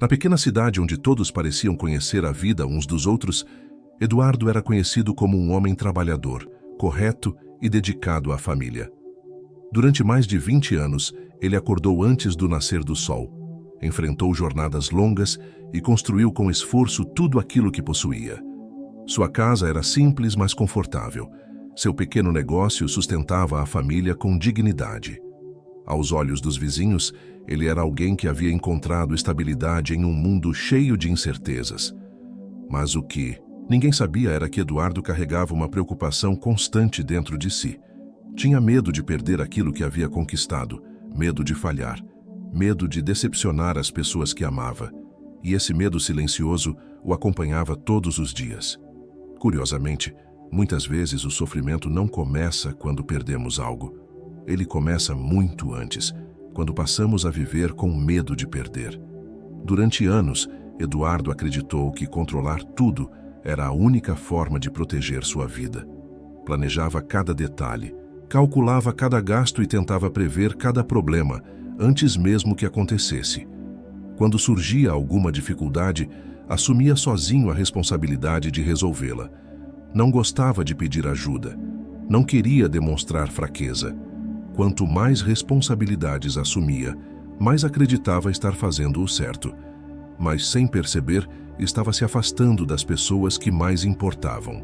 Na pequena cidade onde todos pareciam conhecer a vida uns dos outros, Eduardo era conhecido como um homem trabalhador, correto e dedicado à família. Durante mais de 20 anos, ele acordou antes do nascer do sol, enfrentou jornadas longas e construiu com esforço tudo aquilo que possuía. Sua casa era simples, mas confortável. Seu pequeno negócio sustentava a família com dignidade. Aos olhos dos vizinhos, ele era alguém que havia encontrado estabilidade em um mundo cheio de incertezas. Mas o que ninguém sabia era que Eduardo carregava uma preocupação constante dentro de si. Tinha medo de perder aquilo que havia conquistado, medo de falhar, medo de decepcionar as pessoas que amava. E esse medo silencioso o acompanhava todos os dias. Curiosamente, muitas vezes o sofrimento não começa quando perdemos algo. Ele começa muito antes, quando passamos a viver com medo de perder. Durante anos, Eduardo acreditou que controlar tudo era a única forma de proteger sua vida. Planejava cada detalhe, calculava cada gasto e tentava prever cada problema antes mesmo que acontecesse. Quando surgia alguma dificuldade, assumia sozinho a responsabilidade de resolvê-la. Não gostava de pedir ajuda. Não queria demonstrar fraqueza. Quanto mais responsabilidades assumia, mais acreditava estar fazendo o certo. Mas, sem perceber, estava se afastando das pessoas que mais importavam.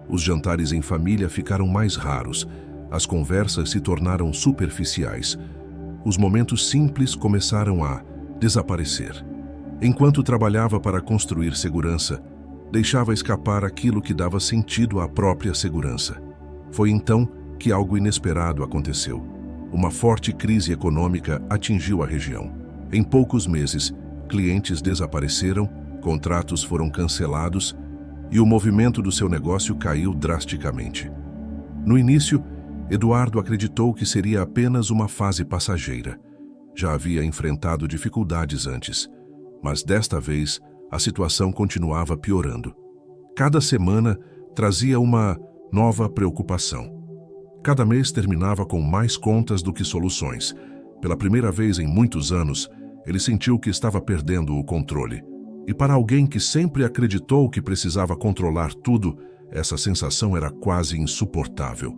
Os jantares em família ficaram mais raros. As conversas se tornaram superficiais. Os momentos simples começaram a desaparecer. Enquanto trabalhava para construir segurança, deixava escapar aquilo que dava sentido à própria segurança. Foi então que algo inesperado aconteceu. Uma forte crise econômica atingiu a região. Em poucos meses, clientes desapareceram, contratos foram cancelados e o movimento do seu negócio caiu drasticamente. No início, Eduardo acreditou que seria apenas uma fase passageira. Já havia enfrentado dificuldades antes, mas desta vez a situação continuava piorando. Cada semana trazia uma nova preocupação. Cada mês terminava com mais contas do que soluções. Pela primeira vez em muitos anos, ele sentiu que estava perdendo o controle. E para alguém que sempre acreditou que precisava controlar tudo, essa sensação era quase insuportável.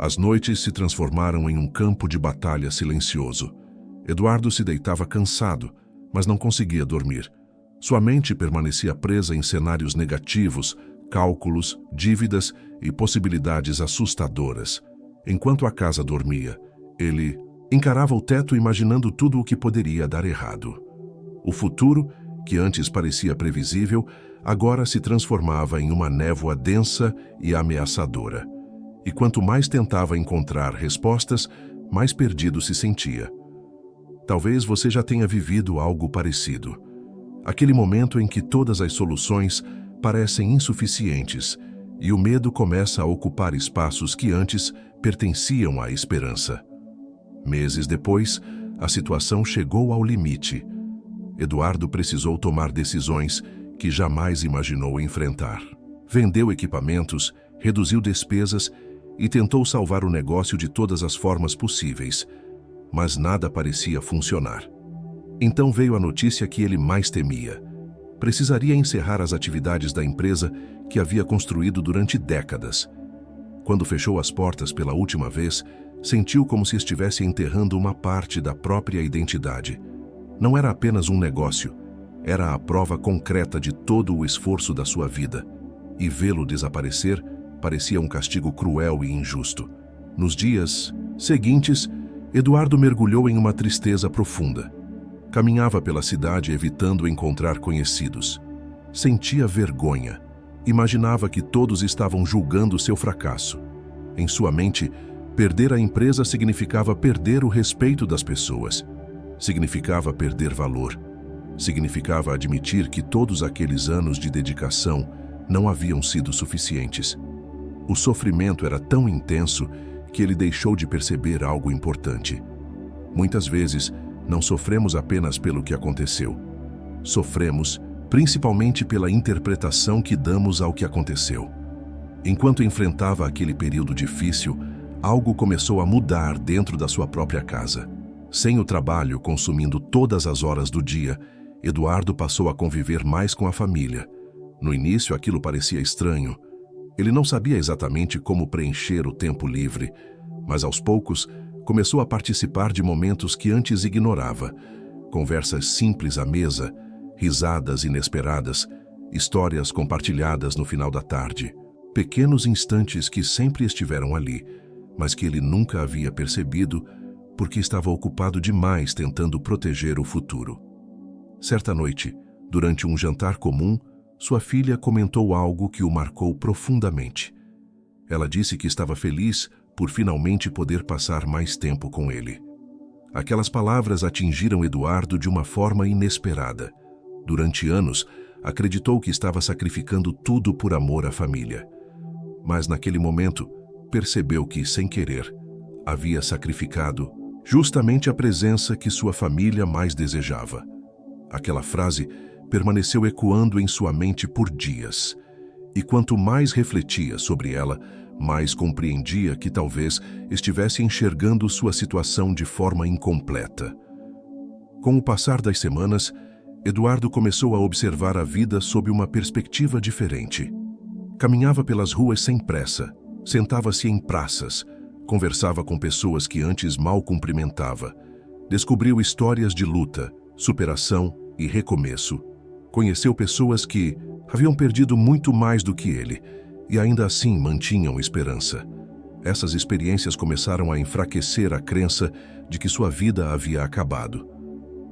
As noites se transformaram em um campo de batalha silencioso. Eduardo se deitava cansado, mas não conseguia dormir. Sua mente permanecia presa em cenários negativos, cálculos, dívidas e possibilidades assustadoras. Enquanto a casa dormia, ele encarava o teto imaginando tudo o que poderia dar errado. O futuro, que antes parecia previsível, agora se transformava em uma névoa densa e ameaçadora. E quanto mais tentava encontrar respostas, mais perdido se sentia. Talvez você já tenha vivido algo parecido. Aquele momento em que todas as soluções parecem insuficientes e o medo começa a ocupar espaços que antes pertenciam à esperança. Meses depois, a situação chegou ao limite. Eduardo precisou tomar decisões que jamais imaginou enfrentar. Vendeu equipamentos, reduziu despesas e tentou salvar o negócio de todas as formas possíveis, mas nada parecia funcionar. Então veio a notícia que ele mais temia. Precisaria encerrar as atividades da empresa que havia construído durante décadas. Quando fechou as portas pela última vez, sentiu como se estivesse enterrando uma parte da própria identidade. Não era apenas um negócio, era a prova concreta de todo o esforço da sua vida. E vê-lo desaparecer parecia um castigo cruel e injusto. Nos dias seguintes, Eduardo mergulhou em uma tristeza profunda. Caminhava pela cidade evitando encontrar conhecidos. Sentia vergonha. Imaginava que todos estavam julgando seu fracasso. Em sua mente, perder a empresa significava perder o respeito das pessoas. Significava perder valor. Significava admitir que todos aqueles anos de dedicação não haviam sido suficientes. O sofrimento era tão intenso que ele deixou de perceber algo importante. Muitas vezes, não sofremos apenas pelo que aconteceu. Sofremos principalmente pela interpretação que damos ao que aconteceu. Enquanto enfrentava aquele período difícil, algo começou a mudar dentro da sua própria casa. Sem o trabalho consumindo todas as horas do dia, Eduardo passou a conviver mais com a família. No início, aquilo parecia estranho. Ele não sabia exatamente como preencher o tempo livre, mas aos poucos começou a participar de momentos que antes ignorava. Conversas simples à mesa, risadas inesperadas, histórias compartilhadas no final da tarde. Pequenos instantes que sempre estiveram ali, mas que ele nunca havia percebido porque estava ocupado demais tentando proteger o futuro. Certa noite, durante um jantar comum, sua filha comentou algo que o marcou profundamente. Ela disse que estava feliz por finalmente poder passar mais tempo com ele. Aquelas palavras atingiram Eduardo de uma forma inesperada. Durante anos, acreditou que estava sacrificando tudo por amor à família. Mas naquele momento, percebeu que, sem querer, havia sacrificado justamente a presença que sua família mais desejava. Aquela frase permaneceu ecoando em sua mente por dias. E quanto mais refletia sobre ela, mais compreendia que talvez estivesse enxergando sua situação de forma incompleta. Com o passar das semanas, Eduardo começou a observar a vida sob uma perspectiva diferente. Caminhava pelas ruas sem pressa, sentava-se em praças, conversava com pessoas que antes mal cumprimentava. Descobriu histórias de luta, superação e recomeço. Conheceu pessoas que haviam perdido muito mais do que ele e ainda assim mantinham esperança. Essas experiências começaram a enfraquecer a crença de que sua vida havia acabado.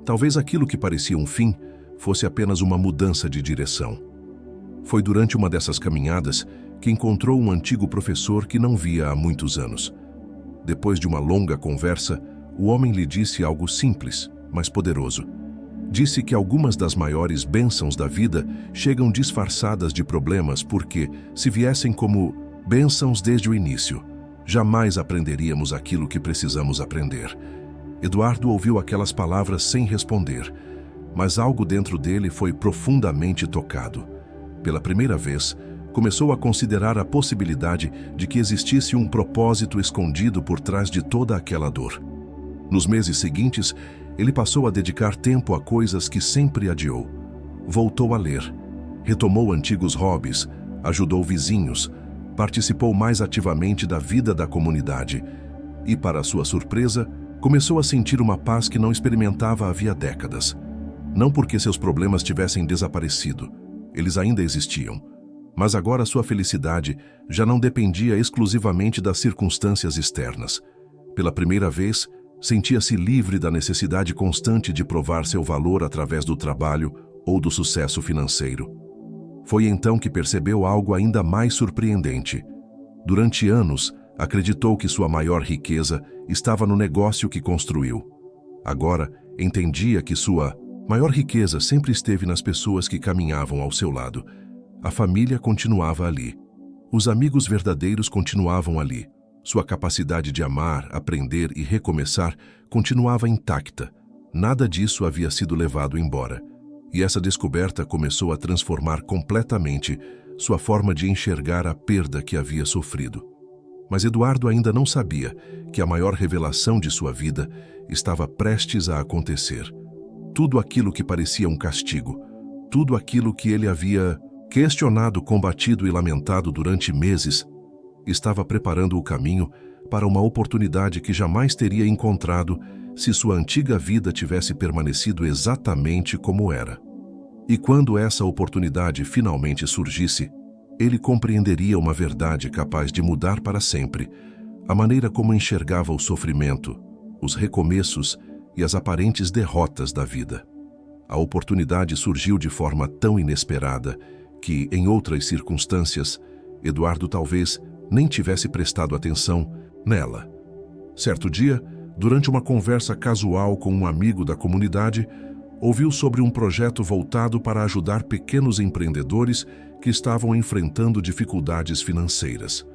Talvez aquilo que parecia um fim fosse apenas uma mudança de direção. Foi durante uma dessas caminhadas que encontrou um antigo professor que não via há muitos anos. Depois de uma longa conversa, o homem lhe disse algo simples, mas poderoso. Disse que algumas das maiores bênçãos da vida chegam disfarçadas de problemas porque, se viessem como bênçãos desde o início, jamais aprenderíamos aquilo que precisamos aprender. Eduardo ouviu aquelas palavras sem responder, mas algo dentro dele foi profundamente tocado. Pela primeira vez, começou a considerar a possibilidade de que existisse um propósito escondido por trás de toda aquela dor. Nos meses seguintes, ele passou a dedicar tempo a coisas que sempre adiou. Voltou a ler, retomou antigos hobbies, ajudou vizinhos, participou mais ativamente da vida da comunidade e, para sua surpresa, começou a sentir uma paz que não experimentava havia décadas. Não porque seus problemas tivessem desaparecido, eles ainda existiam, mas agora sua felicidade já não dependia exclusivamente das circunstâncias externas. Pela primeira vez, sentia-se livre da necessidade constante de provar seu valor através do trabalho ou do sucesso financeiro. Foi então que percebeu algo ainda mais surpreendente. Durante anos, acreditou que sua maior riqueza estava no negócio que construiu. Agora, entendia que sua maior riqueza sempre esteve nas pessoas que caminhavam ao seu lado. A família continuava ali. Os amigos verdadeiros continuavam ali. Sua capacidade de amar, aprender e recomeçar continuava intacta. Nada disso havia sido levado embora. E essa descoberta começou a transformar completamente sua forma de enxergar a perda que havia sofrido. Mas Eduardo ainda não sabia que a maior revelação de sua vida estava prestes a acontecer. Tudo aquilo que parecia um castigo, tudo aquilo que ele havia questionado, combatido e lamentado durante meses, estava preparando o caminho para uma oportunidade que jamais teria encontrado se sua antiga vida tivesse permanecido exatamente como era. E quando essa oportunidade finalmente surgisse, ele compreenderia uma verdade capaz de mudar para sempre a maneira como enxergava o sofrimento, os recomeços e as aparentes derrotas da vida. A oportunidade surgiu de forma tão inesperada que, em outras circunstâncias, Eduardo talvez nem tivesse prestado atenção nela. Certo dia, durante uma conversa casual com um amigo da comunidade, ouviu sobre um projeto voltado para ajudar pequenos empreendedores que estavam enfrentando dificuldades financeiras.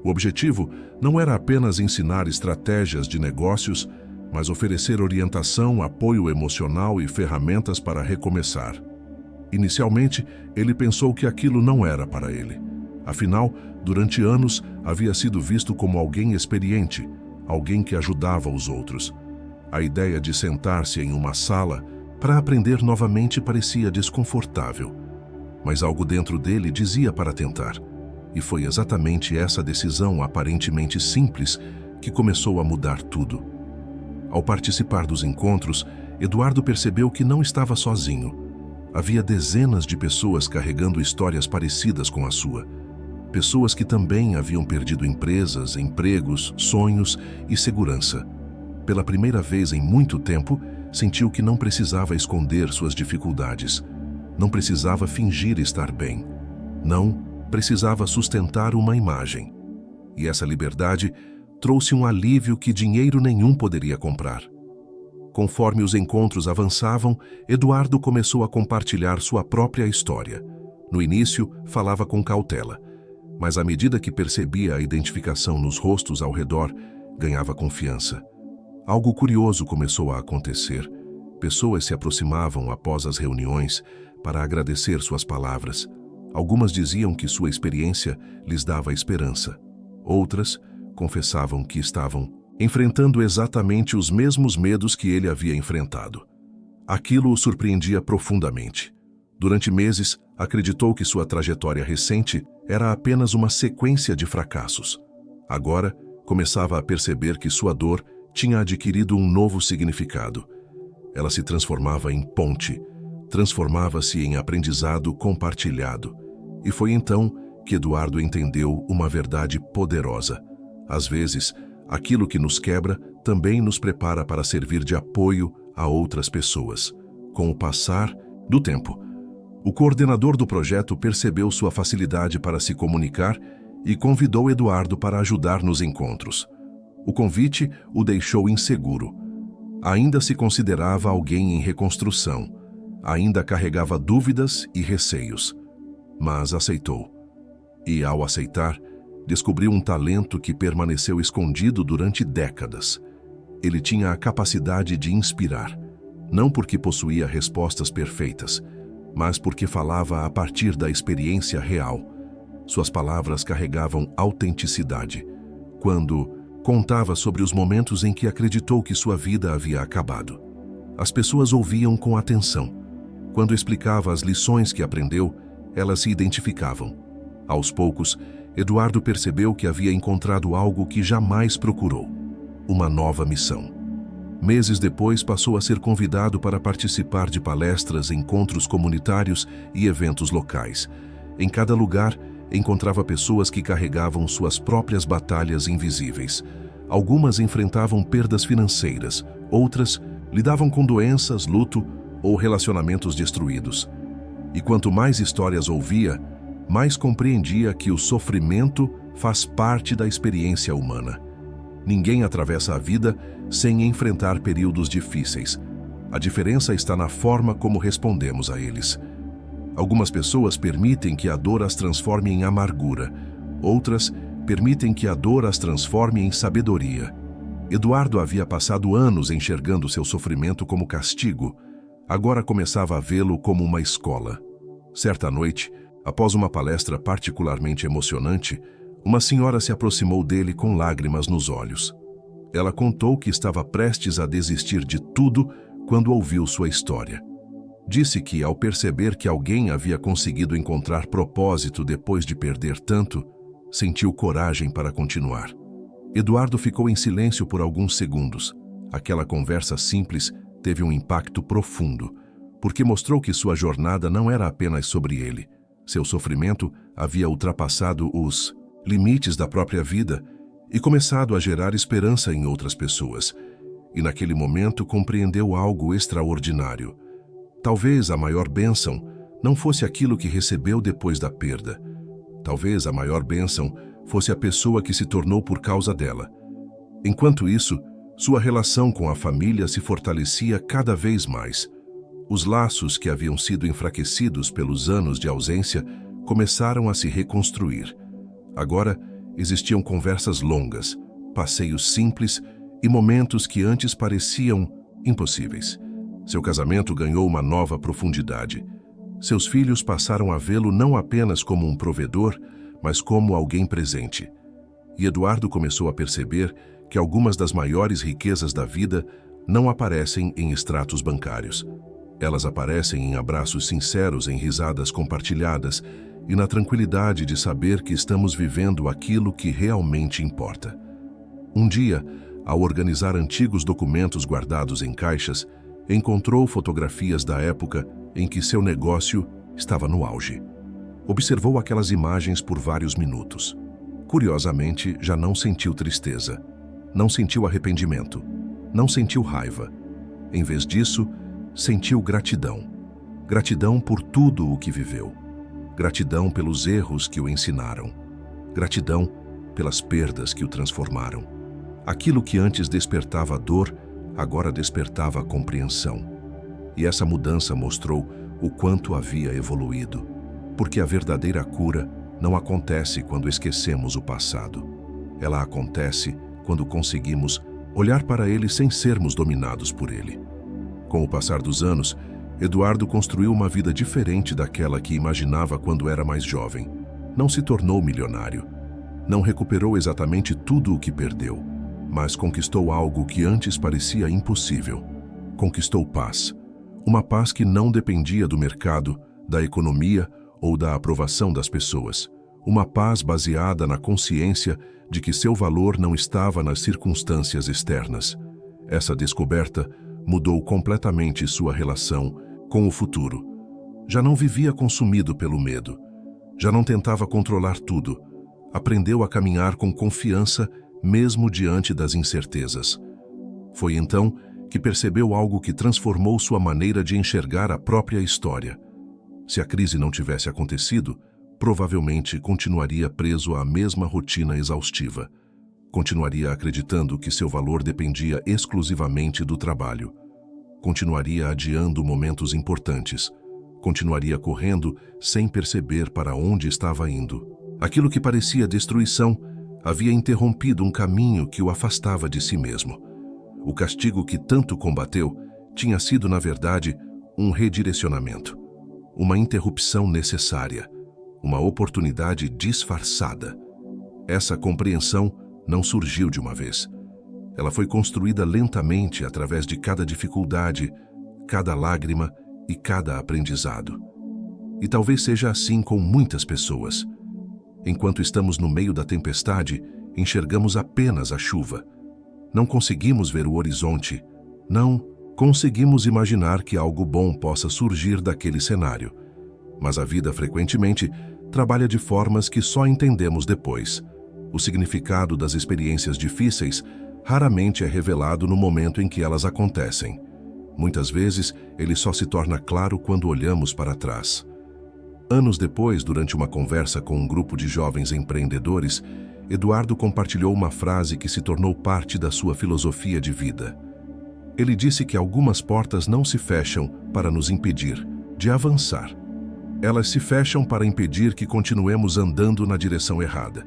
O objetivo não era apenas ensinar estratégias de negócios, mas oferecer orientação, apoio emocional e ferramentas para recomeçar. Inicialmente, ele pensou que aquilo não era para ele. Afinal, durante anos, havia sido visto como alguém experiente, alguém que ajudava os outros. A ideia de sentar-se em uma sala, Para aprender novamente parecia desconfortável, mas algo dentro dele dizia para tentar. E foi exatamente essa decisão aparentemente simples que começou a mudar tudo. Ao participar dos encontros, Eduardo percebeu que não estava sozinho. Havia dezenas de pessoas carregando histórias parecidas com a sua. Pessoas que também haviam perdido empresas, empregos, sonhos e segurança. Pela primeira vez em muito tempo, sentiu que não precisava esconder suas dificuldades. Não precisava fingir estar bem. Não precisava sustentar uma imagem. E essa liberdade trouxe um alívio que dinheiro nenhum poderia comprar. Conforme os encontros avançavam, Eduardo começou a compartilhar sua própria história. No início, falava com cautela, mas à medida que percebia a identificação nos rostos ao redor, ganhava confiança. Algo curioso começou a acontecer. Pessoas se aproximavam após as reuniões para agradecer suas palavras. Algumas diziam que sua experiência lhes dava esperança. Outras confessavam que estavam enfrentando exatamente os mesmos medos que ele havia enfrentado. Aquilo o surpreendia profundamente. Durante meses, acreditou que sua trajetória recente era apenas uma sequência de fracassos. Agora, começava a perceber que sua dor tinha adquirido um novo significado. Ela se transformava em ponte, transformava-se em aprendizado compartilhado. E foi então que Eduardo entendeu uma verdade poderosa. Às vezes, aquilo que nos quebra também nos prepara para servir de apoio a outras pessoas. Com o passar do tempo, o coordenador do projeto percebeu sua facilidade para se comunicar e convidou Eduardo para ajudar nos encontros. O convite o deixou inseguro. Ainda se considerava alguém em reconstrução. Ainda carregava dúvidas e receios. Mas aceitou. E, ao aceitar, descobriu um talento que permaneceu escondido durante décadas. Ele tinha a capacidade de inspirar, não porque possuía respostas perfeitas, mas porque falava a partir da experiência real. Suas palavras carregavam autenticidade. Quando contava sobre os momentos em que acreditou que sua vida havia acabado, as pessoas ouviam com atenção. Quando explicava as lições que aprendeu, elas se identificavam. Aos poucos, Eduardo percebeu que havia encontrado algo que jamais procurou: uma nova missão. Meses depois, passou a ser convidado para participar de palestras, encontros comunitários e eventos locais. Em cada lugar, encontrava pessoas que carregavam suas próprias batalhas invisíveis. Algumas enfrentavam perdas financeiras, outras lidavam com doenças, luto ou relacionamentos destruídos. E quanto mais histórias ouvia, mais compreendia que o sofrimento faz parte da experiência humana. Ninguém atravessa a vida sem enfrentar períodos difíceis. A diferença está na forma como respondemos a eles. Algumas pessoas permitem que a dor as transforme em amargura. Outras permitem que a dor as transforme em sabedoria. Eduardo havia passado anos enxergando seu sofrimento como castigo. Agora começava a vê-lo como uma escola. Certa noite, após uma palestra particularmente emocionante, uma senhora se aproximou dele com lágrimas nos olhos. Ela contou que estava prestes a desistir de tudo quando ouviu sua história. Disse que, ao perceber que alguém havia conseguido encontrar propósito depois de perder tanto, sentiu coragem para continuar. Eduardo ficou em silêncio por alguns segundos. Aquela conversa simples teve um impacto profundo, porque mostrou que sua jornada não era apenas sobre ele. Seu sofrimento havia ultrapassado os limites da própria vida e começado a gerar esperança em outras pessoas. E naquele momento compreendeu algo extraordinário. Talvez a maior bênção não fosse aquilo que recebeu depois da perda. Talvez a maior bênção fosse a pessoa que se tornou por causa dela. Enquanto isso, sua relação com a família se fortalecia cada vez mais. Os laços que haviam sido enfraquecidos pelos anos de ausência começaram a se reconstruir. Agora, existiam conversas longas, passeios simples e momentos que antes pareciam impossíveis. Seu casamento ganhou uma nova profundidade. Seus filhos passaram a vê-lo não apenas como um provedor, mas como alguém presente. E Eduardo começou a perceber que algumas das maiores riquezas da vida não aparecem em extratos bancários. Elas aparecem em abraços sinceros, em risadas compartilhadas e na tranquilidade de saber que estamos vivendo aquilo que realmente importa. Um dia, ao organizar antigos documentos guardados em caixas, encontrou fotografias da época em que seu negócio estava no auge. Observou aquelas imagens por vários minutos. Curiosamente, já não sentiu tristeza, não sentiu arrependimento, não sentiu raiva. Em vez disso, sentiu gratidão. Gratidão por tudo o que viveu. Gratidão pelos erros que o ensinaram. Gratidão pelas perdas que o transformaram. Aquilo que antes despertava dor, agora despertava compreensão. E essa mudança mostrou o quanto havia evoluído, porque a verdadeira cura não acontece quando esquecemos o passado. Ela acontece quando conseguimos olhar para ele sem sermos dominados por ele. Com o passar dos anos, Eduardo construiu uma vida diferente daquela que imaginava quando era mais jovem. Não se tornou milionário. Não recuperou exatamente tudo o que perdeu, mas conquistou algo que antes parecia impossível. Conquistou paz. Uma paz que não dependia do mercado, da economia ou da aprovação das pessoas. Uma paz baseada na consciência de que seu valor não estava nas circunstâncias externas. Essa descoberta mudou completamente sua relação com o futuro. Já não vivia consumido pelo medo. Já não tentava controlar tudo. Aprendeu a caminhar com confiança mesmo diante das incertezas. Foi então que percebeu algo que transformou sua maneira de enxergar a própria história. Se a crise não tivesse acontecido, provavelmente continuaria preso à mesma rotina exaustiva. Continuaria acreditando que seu valor dependia exclusivamente do trabalho. Continuaria adiando momentos importantes. Continuaria correndo sem perceber para onde estava indo. Aquilo que parecia destruição havia interrompido um caminho que o afastava de si mesmo. O castigo que tanto combateu tinha sido, na verdade, um redirecionamento. Uma interrupção necessária. Uma oportunidade disfarçada. Essa compreensão não surgiu de uma vez. Ela foi construída lentamente através de cada dificuldade, cada lágrima e cada aprendizado. E talvez seja assim com muitas pessoas. Enquanto estamos no meio da tempestade, enxergamos apenas a chuva. Não conseguimos ver o horizonte. Não conseguimos imaginar que algo bom possa surgir daquele cenário. Mas a vida frequentemente trabalha de formas que só entendemos depois. O significado das experiências difíceis raramente é revelado no momento em que elas acontecem. Muitas vezes, ele só se torna claro quando olhamos para trás. Anos depois, durante uma conversa com um grupo de jovens empreendedores, Eduardo compartilhou uma frase que se tornou parte da sua filosofia de vida. Ele disse que algumas portas não se fecham para nos impedir de avançar. Elas se fecham para impedir que continuemos andando na direção errada.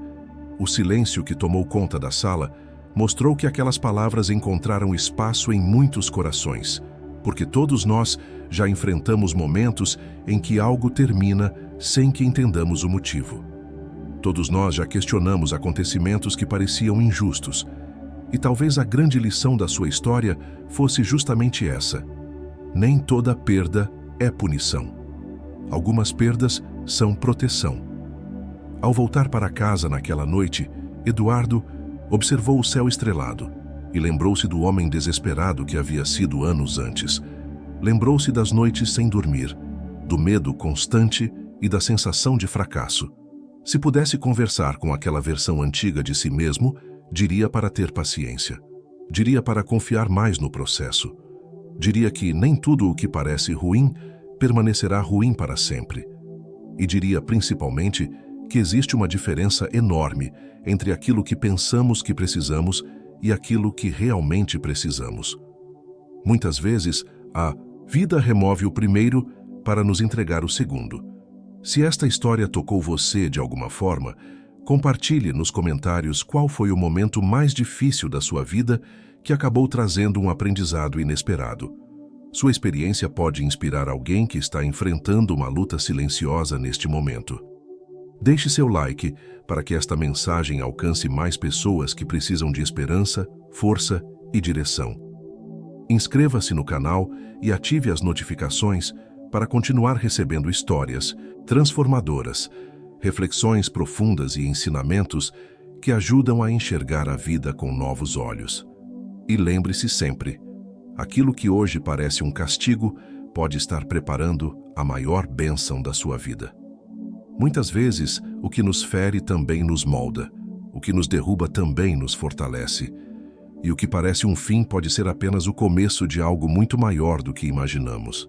O silêncio que tomou conta da sala mostrou que aquelas palavras encontraram espaço em muitos corações, porque todos nós já enfrentamos momentos em que algo termina sem que entendamos o motivo. Todos nós já questionamos acontecimentos que pareciam injustos, e talvez a grande lição da sua história fosse justamente essa. Nem toda perda é punição. Algumas perdas são proteção. Ao voltar para casa naquela noite, Eduardo observou o céu estrelado e lembrou-se do homem desesperado que havia sido anos antes. Lembrou-se das noites sem dormir, do medo constante e da sensação de fracasso. Se pudesse conversar com aquela versão antiga de si mesmo, diria para ter paciência. Diria para confiar mais no processo. Diria que nem tudo o que parece ruim permanecerá ruim para sempre. E diria principalmente que existe uma diferença enorme entre aquilo que pensamos que precisamos e aquilo que realmente precisamos. Muitas vezes, a vida remove o primeiro para nos entregar o segundo. Se esta história tocou você de alguma forma, compartilhe nos comentários qual foi o momento mais difícil da sua vida que acabou trazendo um aprendizado inesperado. Sua experiência pode inspirar alguém que está enfrentando uma luta silenciosa neste momento. Deixe seu like para que esta mensagem alcance mais pessoas que precisam de esperança, força e direção. Inscreva-se no canal e ative as notificações para continuar recebendo histórias transformadoras, reflexões profundas e ensinamentos que ajudam a enxergar a vida com novos olhos. E lembre-se sempre, aquilo que hoje parece um castigo pode estar preparando a maior bênção da sua vida. Muitas vezes, o que nos fere também nos molda, o que nos derruba também nos fortalece, e o que parece um fim pode ser apenas o começo de algo muito maior do que imaginamos.